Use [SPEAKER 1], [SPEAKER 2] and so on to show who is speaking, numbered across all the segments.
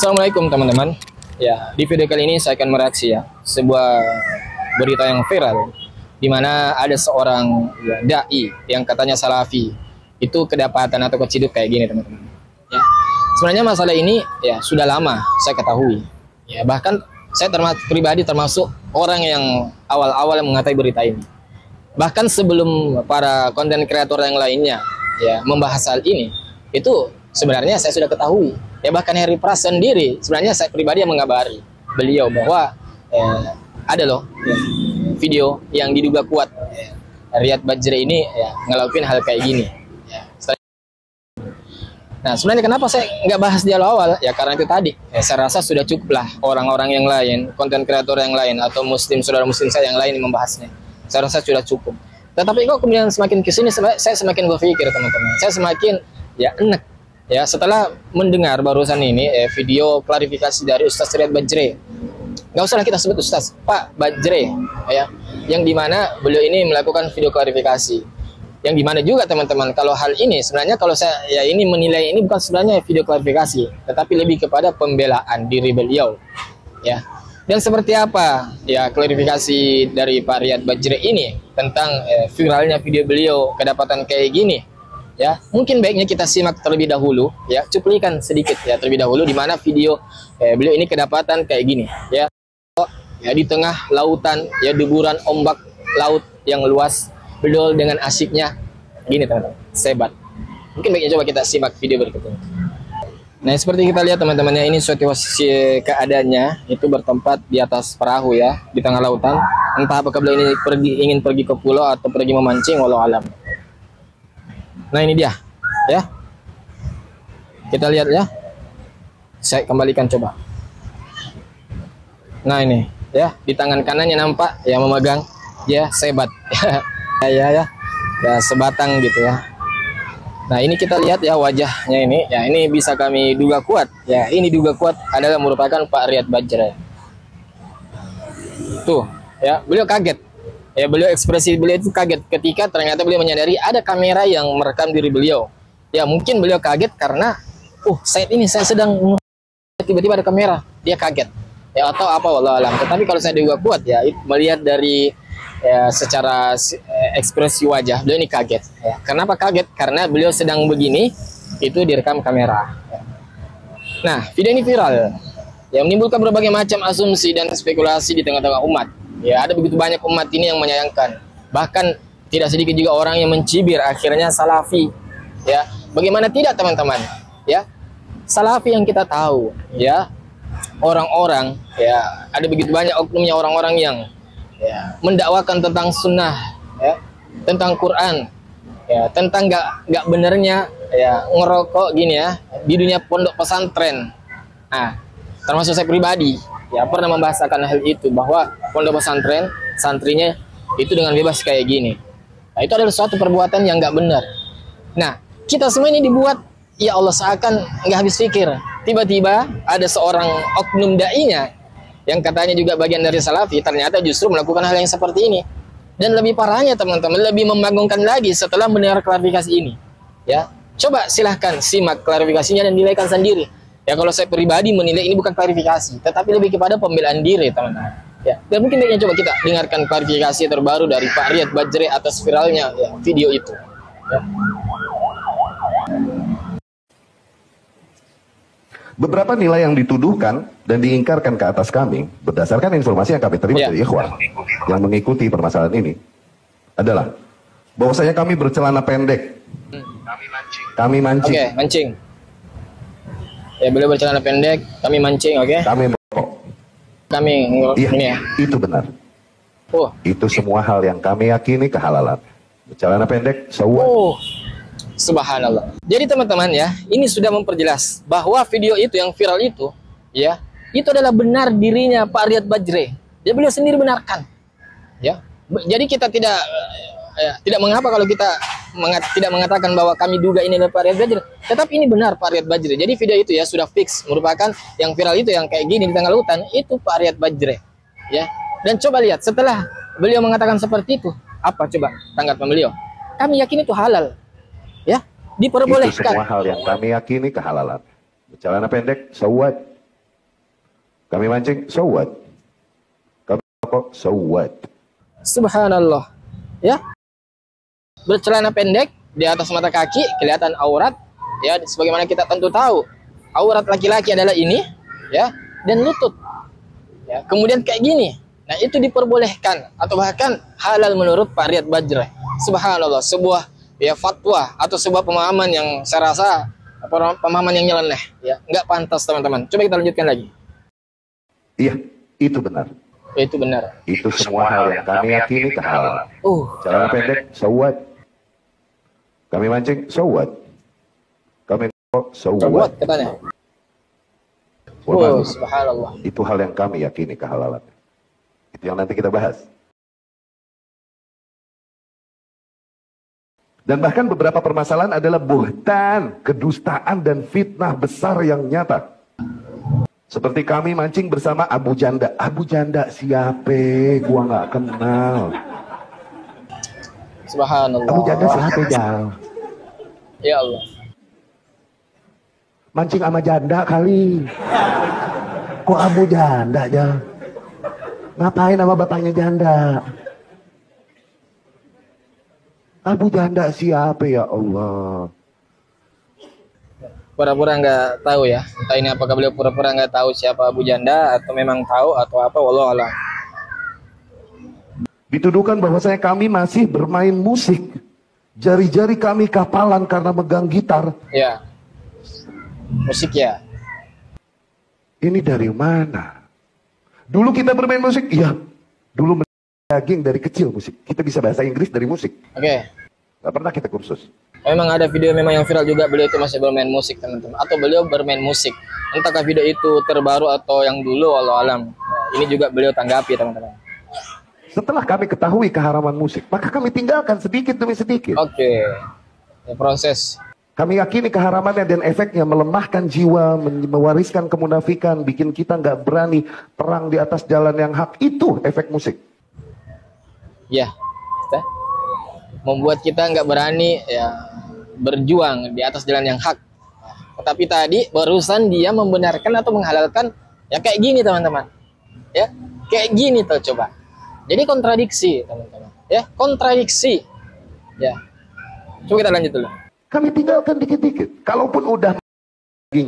[SPEAKER 1] Assalamualaikum teman-teman. Ya, di video kali ini saya akan mereaksi ya sebuah berita yang viral di mana ada seorang dai yang katanya salafi itu kedapatan atau keciduk kayak gini teman-teman. Ya, sebenarnya masalah ini ya sudah lama saya ketahui. Ya, bahkan saya pribadi termasuk orang yang awal-awal mengatai berita ini. Bahkan sebelum para konten kreator yang lainnya ya membahas hal ini, itu sebenarnya saya sudah ketahui. Ya bahkan Harry Pras sendiri sebenarnya saya pribadi yang mengabari beliau bahwa ada loh video yang diduga kuat Riyad Bajre ini ngelakuin hal kayak gini. Nah sebenarnya kenapa saya nggak bahas di awal ya karena itu tadi saya rasa sudah cukup lah orang-orang yang lain, konten kreator yang lain atau muslim saudara muslim saya yang lain yang membahasnya. Saya rasa sudah cukup. Tetapi kok kemudian semakin kesini saya semakin berpikir teman-teman, saya semakin ya enek. Ya, setelah mendengar barusan ini video klarifikasi dari Ustaz Riyad Bajre, nggak usah kita sebut Ustaz, Pak Bajre, ya, yang dimana beliau ini melakukan video klarifikasi, yang dimana juga teman-teman kalau hal ini sebenarnya kalau saya ya ini menilai ini bukan sebenarnya video klarifikasi, tetapi lebih kepada pembelaan diri beliau, ya. Dan seperti apa ya klarifikasi dari Pak Riyad Bajre ini tentang viralnya video beliau kedapatan kayak gini? Ya, mungkin baiknya kita simak terlebih dahulu ya, cuplikan sedikit ya terlebih dahulu di mana video beliau ini kedapatan kayak gini ya. Ya di tengah lautan ya deburan ombak laut yang luas, beliau dengan asyiknya gini teman-teman, sebat. Mungkin baiknya coba kita simak video berikut ini. Nah, seperti kita lihat teman-teman ya, ini situasi keadaannya itu bertempat di atas perahu ya, di tengah lautan. Entah apakah beliau ini ingin pergi ke pulau atau pergi memancing, walau alam. Nah ini dia ya, kita lihat ya, saya kembalikan coba. Nah ini ya, di tangan kanannya nampak ya memegang ya sebat ya sebatang gitu ya. Nah ini kita lihat ya wajahnya ini ya, ini bisa kami duga kuat ya, ini duga kuat adalah merupakan Pak Riyad Bajre. Tuh ya, beliau kaget. Ya, beliau ekspresi beliau itu kaget ketika ternyata beliau menyadari ada kamera yang merekam diri beliau. Ya, mungkin beliau kaget karena saat ini saya sedang tiba-tiba ada kamera, dia kaget. Ya, atau apa wallahu alam. Tetapi kalau saya juga kuat ya melihat dari secara ekspresi wajah beliau ini kaget. Ya, kenapa kaget? Karena beliau sedang begini itu direkam kamera. Ya. Nah, video ini viral. Ya, menimbulkan berbagai macam asumsi dan spekulasi di tengah-tengah umat. Ya, ada begitu banyak umat ini yang menyayangkan. Bahkan tidak sedikit juga orang yang mencibir akhirnya salafi. Ya, bagaimana tidak teman-teman? Ya, salafi yang kita tahu, ya, orang-orang, ya, ada begitu banyak oknumnya orang-orang yang ya, mendakwakan tentang sunnah, ya, tentang Quran, ya, tentang nggak benernya ya ngerokok gini ya di dunia pondok pesantren. Nah, termasuk saya pribadi. Ya pernah membahasakan hal itu bahwa pondok pesantren santrinya itu dengan bebas kayak gini. Nah itu adalah suatu perbuatan yang nggak benar. Nah kita semua ini dibuat ya Allah seakan nggak habis pikir. Tiba-tiba ada seorang oknum dai-nya yang katanya juga bagian dari salafi ternyata justru melakukan hal yang seperti ini. Dan lebih parahnya teman-teman, lebih membanggakan lagi setelah mendengar klarifikasi ini. Ya coba silahkan simak klarifikasinya dan nilaikan sendiri. Ya kalau saya pribadi menilai ini bukan klarifikasi, tetapi lebih kepada pembelaan diri teman-teman. Ya, dan mungkin baiknya coba kita dengarkan klarifikasi terbaru dari Pak Riyad Bajre atas viralnya ya, video itu. Ya.
[SPEAKER 2] Beberapa nilai yang dituduhkan dan diingkarkan ke atas kami berdasarkan informasi yang kami terima dari ikhwan yang mengikuti permasalahan ini adalah bahwasanya kami bercelana pendek. Kami mancing.
[SPEAKER 1] Oke, mancing. Ya beliau bercelana pendek, kami mancing, oke?
[SPEAKER 2] Kami merokok.
[SPEAKER 1] Kami
[SPEAKER 2] iya,
[SPEAKER 1] ini ya.
[SPEAKER 2] Itu benar. Itu semua hal yang kami yakini kehalalan. Bercelana pendek,
[SPEAKER 1] subhanallah. Jadi teman-teman ya, ini sudah memperjelas bahwa video itu yang viral itu, ya, itu adalah benar dirinya Pak Riyad Bajre. Dia beliau sendiri benarkan. Ya, jadi kita tidak mengapa kalau kita tidak mengatakan bahwa kami duga ini adalah Pak Riyad Bajre, tetapi ini benar Pak Riyad Bajre. Jadi video itu ya sudah fix merupakan yang viral itu yang kayak gini di tengah lautan itu Pak Riyad Bajre. Ya. Dan coba lihat setelah beliau mengatakan seperti itu, apa coba tanggapan beliau? Kami yakin itu halal. Ya, diperbolehkan.
[SPEAKER 2] Itu semua hal yang kami yakini kehalalan. Celana pendek, sawat. Kami mancing, so what? Kami rokok, so what?
[SPEAKER 1] Subhanallah. Ya. Bercelana pendek di atas mata kaki, kelihatan aurat. Ya, sebagaimana kita tentu tahu, aurat laki-laki adalah ini, ya, dan lutut. Ya, kemudian kayak gini. Nah, itu diperbolehkan atau bahkan halal menurut Pak Riyad Bajrah. Subhanallah, sebuah ya fatwa atau sebuah pemahaman yang saya rasa pemahaman yang nyeleneh, ya, nggak pantas teman-teman. Coba kita lanjutkan lagi.
[SPEAKER 2] Iya, itu benar.
[SPEAKER 1] Itu benar.
[SPEAKER 2] Itu semua hal yang kami yakini kehalalan. Celana pendek, so what? Kami mancing, so what? Kami rokok, so what?
[SPEAKER 1] Katanya. Subhanallah.
[SPEAKER 2] Itu hal yang kami yakini kehalalan. Itu yang nanti kita bahas. Dan bahkan beberapa permasalahan adalah buhtan, kedustaan dan fitnah besar yang nyata. Seperti kami mancing bersama Abu Janda. Abu Janda siapa? Gua nggak kenal.
[SPEAKER 1] Subhanallah.
[SPEAKER 2] Abu Janda siapa, Jal?
[SPEAKER 1] Ya Allah.
[SPEAKER 2] Mancing sama janda kali. Kok Abu Janda, Jal? Ngapain sama bapaknya janda? Abu Janda siapa, ya Allah?
[SPEAKER 1] Pura-pura nggak tahu ya. Entah ini apakah beliau pura-pura nggak tahu siapa Abu Janda atau memang tahu atau apa, wallahu a'lam.
[SPEAKER 2] Dituduhkan bahwasanya kami masih bermain musik. Jari-jari kami kapalan karena megang gitar.
[SPEAKER 1] Ya. Musik ya.
[SPEAKER 2] Ini dari mana? Dulu kita bermain musik, iya. Dulu daging dari kecil musik. Kita bisa bahasa Inggris dari musik.
[SPEAKER 1] Oke.
[SPEAKER 2] Gak pernah kita kursus.
[SPEAKER 1] Memang ada video memang yang viral juga, beliau itu masih bermain musik teman-teman, atau beliau bermain musik. Entahkah video itu terbaru atau yang dulu, wallahu alam. Nah, ini juga beliau tanggapi teman-teman.
[SPEAKER 2] Setelah kami ketahui keharaman musik, maka kami tinggalkan sedikit demi sedikit.
[SPEAKER 1] Oke. Ya, proses.
[SPEAKER 2] Kami yakini keharamannya dan efeknya melemahkan jiwa, mewariskan kemunafikan, bikin kita nggak berani perang di atas jalan yang hak. Itu efek musik.
[SPEAKER 1] Ya, membuat kita nggak berani ya berjuang di atas jalan yang hak. Tetapi tadi barusan dia membenarkan atau menghalalkan ya kayak gini teman-teman. Ya, kayak gini tuh coba. Jadi kontradiksi teman-teman. Ya, kontradiksi. Ya. Coba kita lanjut dulu.
[SPEAKER 2] Kami tinggalkan dikit-dikit. Kalaupun udah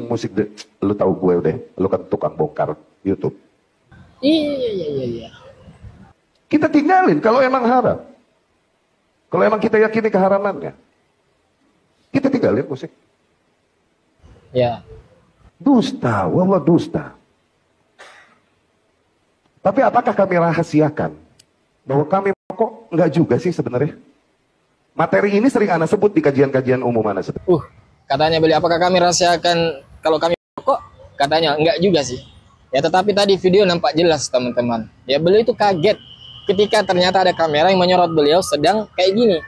[SPEAKER 2] musik deh, lu tahu gue udah, lu kan tukang bongkar YouTube.
[SPEAKER 1] Iya.
[SPEAKER 2] Kita tinggalin kalau emang haram. Kalau emang kita yakini keharamannya, kita tinggalin musik.
[SPEAKER 1] Ya.
[SPEAKER 2] Dusta, wallah dusta. Tapi apakah kami rahasiakan bahwa kami kok enggak juga sih sebenarnya? Materi ini sering Ana sebut di kajian-kajian umum Ana sebut.
[SPEAKER 1] Katanya beliau, apakah kami rahasiakan kalau kami kok? Katanya enggak juga sih. Ya, tetapi tadi video nampak jelas teman-teman. Ya, beliau itu kaget ketika ternyata ada kamera yang menyorot beliau sedang kayak gini.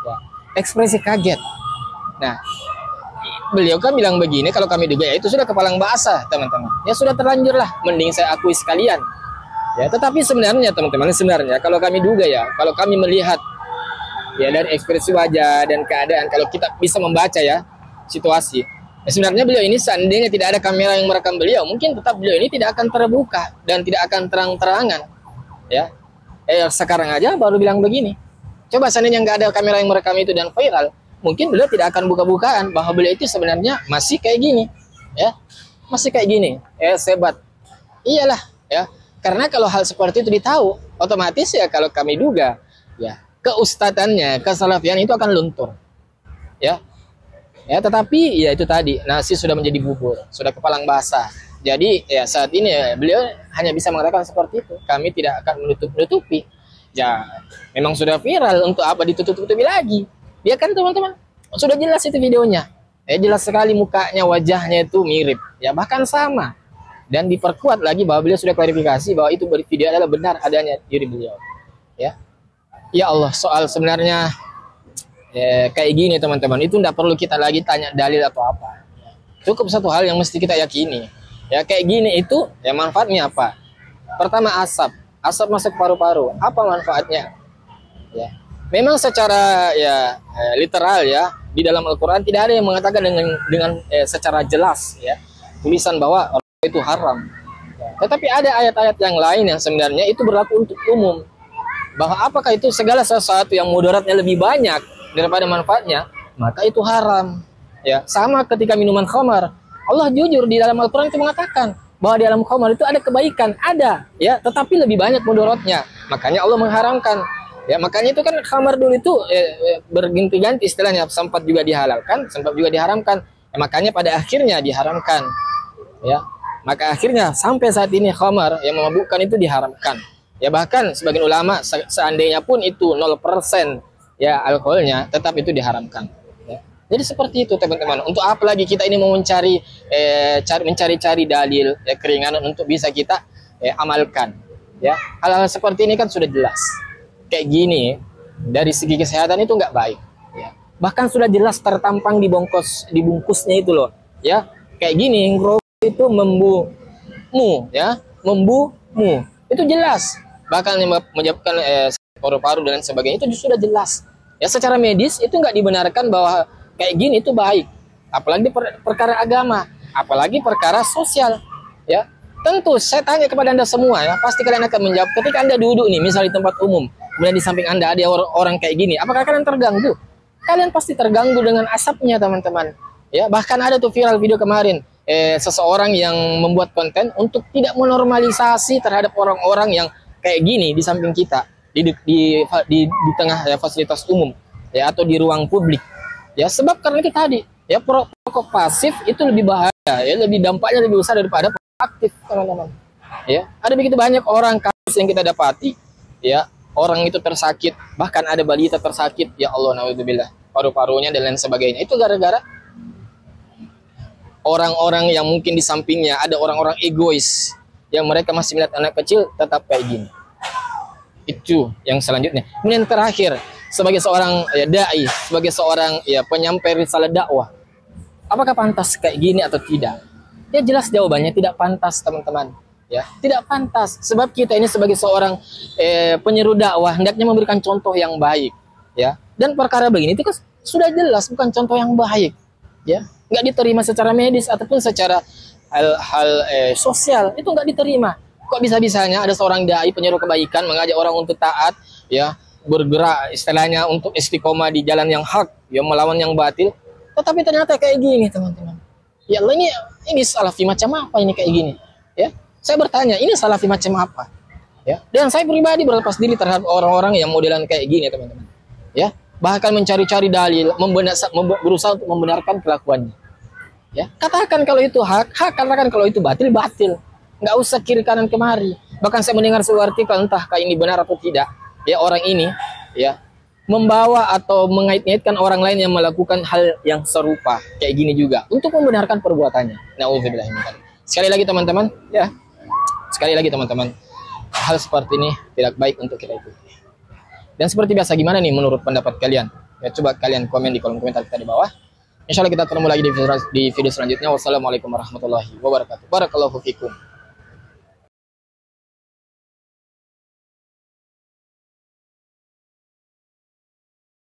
[SPEAKER 1] Ya, ekspresi kaget. Nah, beliau kan bilang begini, kalau kami duga ya itu sudah kepalang basah teman-teman. Ya sudah terlanjur lah, mending saya akui sekalian. Ya, tetapi sebenarnya teman-teman, sebenarnya kalau kami duga ya, kalau kami melihat ya dari ekspresi wajah dan keadaan, kalau kita bisa membaca ya situasi. Ya, sebenarnya beliau ini seandainya tidak ada kamera yang merekam beliau, mungkin tetap beliau ini tidak akan terbuka dan tidak akan terang-terangan. Ya. Sekarang aja baru bilang begini. Coba seandainya nggak ada kamera yang merekam itu dan viral, mungkin beliau tidak akan buka-bukaan bahwa beliau itu sebenarnya masih kayak gini, ya, masih kayak gini, sebat. Iyalah, ya, karena kalau hal seperti itu ditahu, otomatis ya kalau kami duga, ya, keustadannya, kesalafian itu akan luntur, ya, tetapi ya itu tadi, nasi sudah menjadi bubur, sudah kepalang basah. Jadi ya saat ini ya, beliau hanya bisa mengatakan seperti itu. Kami tidak akan menutup-nutupi. Ya memang sudah viral, untuk apa ditutup-tutupi lagi? Dia kan teman-teman sudah jelas itu videonya. Ya jelas sekali mukanya, wajahnya itu mirip. Ya bahkan sama. Dan diperkuat lagi bahwa beliau sudah klarifikasi bahwa itu video adalah benar adanya diri beliau. Ya. Ya Allah, soal sebenarnya kayak gini teman-teman, itu tidak perlu kita lagi tanya dalil atau apa. Cukup satu hal yang mesti kita yakini. Ya kayak gini itu ya manfaatnya apa? Pertama asap masuk paru-paru. Apa manfaatnya? Ya. Memang secara ya literal ya di dalam Al-Qur'an tidak ada yang mengatakan dengan secara jelas ya tulisan bahwa itu haram. Tetapi ada ayat-ayat yang lain yang sebenarnya itu berlaku untuk umum. Bahwa apakah itu segala sesuatu yang mudaratnya lebih banyak daripada manfaatnya, maka itu haram. Ya, sama ketika minuman khamar. Allah jujur di dalam Al-Qur'an itu mengatakan bahwa di dalam khamar itu ada kebaikan, ada, ya, tetapi lebih banyak mudaratnya. Makanya Allah mengharamkan. Ya, makanya itu kan khamar dulu itu berganti-ganti istilahnya, sempat juga dihalalkan, sempat juga diharamkan. Ya, makanya pada akhirnya diharamkan. Ya, maka akhirnya sampai saat ini khamar yang memabukkan itu diharamkan. Ya, bahkan sebagian ulama seandainya pun itu 0% ya alkoholnya, tetap itu diharamkan. Ya. Jadi seperti itu teman-teman. Untuk apa lagi kita ini mau mencari-cari dalil ya, keringanan untuk bisa kita amalkan. Ya, hal-hal seperti ini kan sudah jelas. Kayak gini dari segi kesehatan itu nggak baik. Ya. Bahkan sudah jelas tertampang di bungkusnya itu loh. Ya, kayak gini ngerokok itu membumu, ya, membumu. Itu jelas. Bahkan menyebabkan paru-paru dan sebagainya itu sudah jelas. Ya, secara medis itu nggak dibenarkan bahwa kayak gini itu baik. Apalagi perkara agama, apalagi perkara sosial. Ya, tentu saya tanya kepada Anda semua ya, pasti kalian akan menjawab ketika Anda duduk nih, misal di tempat umum, kemudian di samping Anda ada orang kayak gini, apakah kalian terganggu? Kalian pasti terganggu dengan asapnya, teman-teman. Ya, bahkan ada tuh viral video kemarin, seseorang yang membuat konten untuk tidak menormalisasi terhadap orang-orang yang kayak gini di samping kita, di tengah ya, fasilitas umum ya, atau di ruang publik. Ya, sebab karena kita tadi ya, perokok pasif itu lebih bahaya ya, lebih dampaknya lebih besar daripada aktif, teman-teman. Ya, ada begitu banyak orang kasus yang kita dapati ya, orang itu tersakit, bahkan ada balita tersakit, ya Allah, naudzubillah, paru-parunya dan lain sebagainya. Itu gara-gara orang-orang yang mungkin di sampingnya ada orang-orang egois yang mereka masih melihat anak kecil tetap kayak gini. Itu yang selanjutnya. Kemudian terakhir, sebagai seorang ya, dai, sebagai seorang ya penyampai risalah dakwah, apakah pantas kayak gini atau tidak? Ya, jelas jawabannya tidak pantas, teman-teman. Ya, tidak pantas. Sebab kita ini sebagai seorang penyeru dakwah hendaknya memberikan contoh yang baik. Ya, dan perkara begini itu kan sudah jelas bukan contoh yang baik. Ya, nggak diterima secara medis ataupun secara hal sosial, itu nggak diterima. Kok bisa-bisanya ada seorang dai penyeru kebaikan mengajak orang untuk taat, ya, bergerak istilahnya untuk istiqomah di jalan yang hak, ya, melawan yang batil, tetapi ternyata kayak gini, teman-teman. Ya Allah, ini salafi macam apa ini kayak gini? Ya, saya bertanya, ini salafi macam apa? Ya, dan saya pribadi berlepas diri terhadap orang-orang yang modelan kayak gini, teman-teman. Ya, bahkan mencari-cari dalil, berusaha untuk membenarkan kelakuannya. Ya, katakan kalau itu hak, katakan kalau itu batil, batil. Nggak usah kiri kanan kemari. Bahkan saya mendengar sebuah artikel, entahkah ini benar atau tidak. Ya, orang ini ya membawa atau mengait-ngaitkan orang lain yang melakukan hal yang serupa kayak gini juga untuk membenarkan perbuatannya. Nauzubillah. Sekali lagi teman-teman, ya. Sekali lagi teman-teman, hal seperti ini tidak baik untuk kita ikuti. Dan seperti biasa, gimana nih menurut pendapat kalian? Ya, coba kalian komen di kolom komentar kita di bawah. Insya Allah kita ketemu lagi di video selanjutnya. Wassalamualaikum warahmatullahi wabarakatuh. Barakallahu fikum.